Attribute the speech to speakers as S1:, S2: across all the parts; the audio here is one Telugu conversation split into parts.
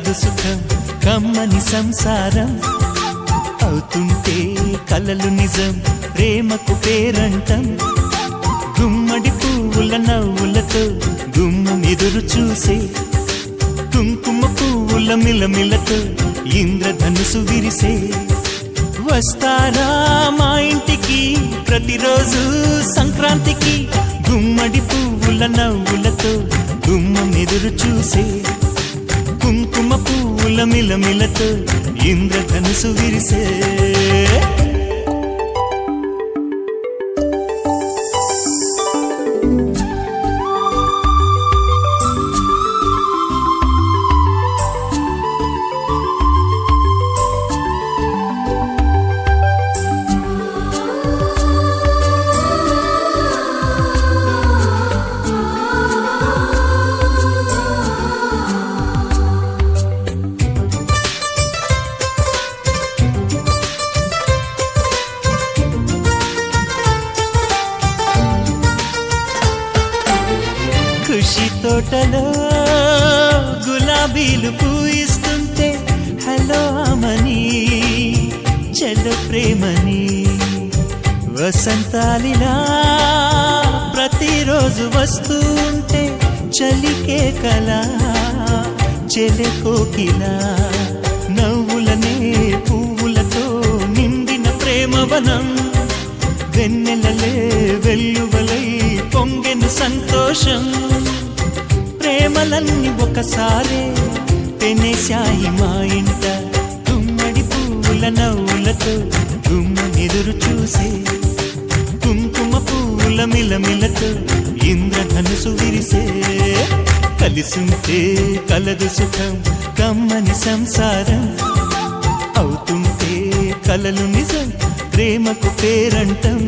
S1: కలదు సుఖం కమ్మని సంసారం అవుతుంటే కలలు నిజం ప్రేమకు పేరంటం గుమ్మడి పువ్వుల నవ్వులతో గుమ్మం ఎదురు చూసే కుంకుమ పువ్వుల మిలమిలతో ఇంద్రధనుసు విరిసే వస్తారా మా ఇంటికి ప్రతిరోజు సంక్రాంతికి గుమ్మడి పువ్వుల నవ్వులతో గుమ్మం ఎదురు చూసే కుంకుమ పువ్వుల మిలమిలతో ఇంద్రధనుసు విరిసే ఖుషి తోటలో గులాబీలు పూయిస్తుంటే హలో అమని చెల్లు ప్రేమని వసంతాలిలా ప్రతిరోజు వస్తూ ఉంటే చలికే కలా చెలె కోకిలా నవ్వులనే పువ్వులతో నిండిన ప్రేమవనం వెన్నెలలే వెల్లువలై పొంగెను సంతోషం ప్రేమలన్నీ ఒకసారే తెనేశాయి మా ఇంట గుమ్మడి పువ్వుల నవ్వులతో గుమ్మనెదురు చూసే కుంకుమ పువ్వుల మిలమిలతో ఇంద్రధనుసు విరిసే కలిసుంటే కలదు సుఖం కమ్మని సంసారం అవుతుంటే కలలు నిజం ప్రేమకు పేరంటం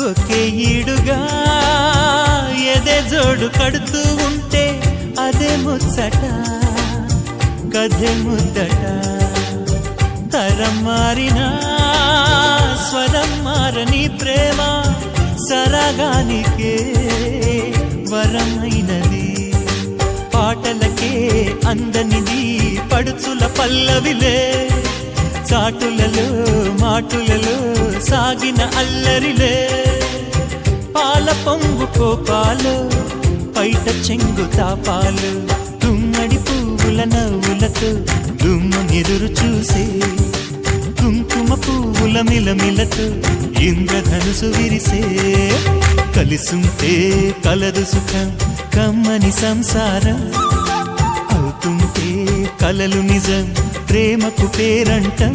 S1: ఒకే ఈడుగా ఎదే జోడు కడుతూ ఉంటే అదే ముచ్చట కథే ముద్దట తరం మారినా స్వరం మారని ప్రేమ సరగానికే వరమైనది పాటలకే అందనిది పడుచుల పల్లవిలే చాటులలో మాటులలో సాగిన అల్లరిలే పాల పొంగు కోపాలు పైట చెంగు తాపాలు గుమ్మడి పువ్వుల నవ్వులతో గుమ్మనెదురు చూసే కుంకుమ పువ్వుల మిలమిలతో ఇంద్రధనుసు విరిసే కలిసుంటే కలదు సుఖం కమ్మని సంసారం అవుతుంటే కలలు నిజం ప్రేమకు పేరంటం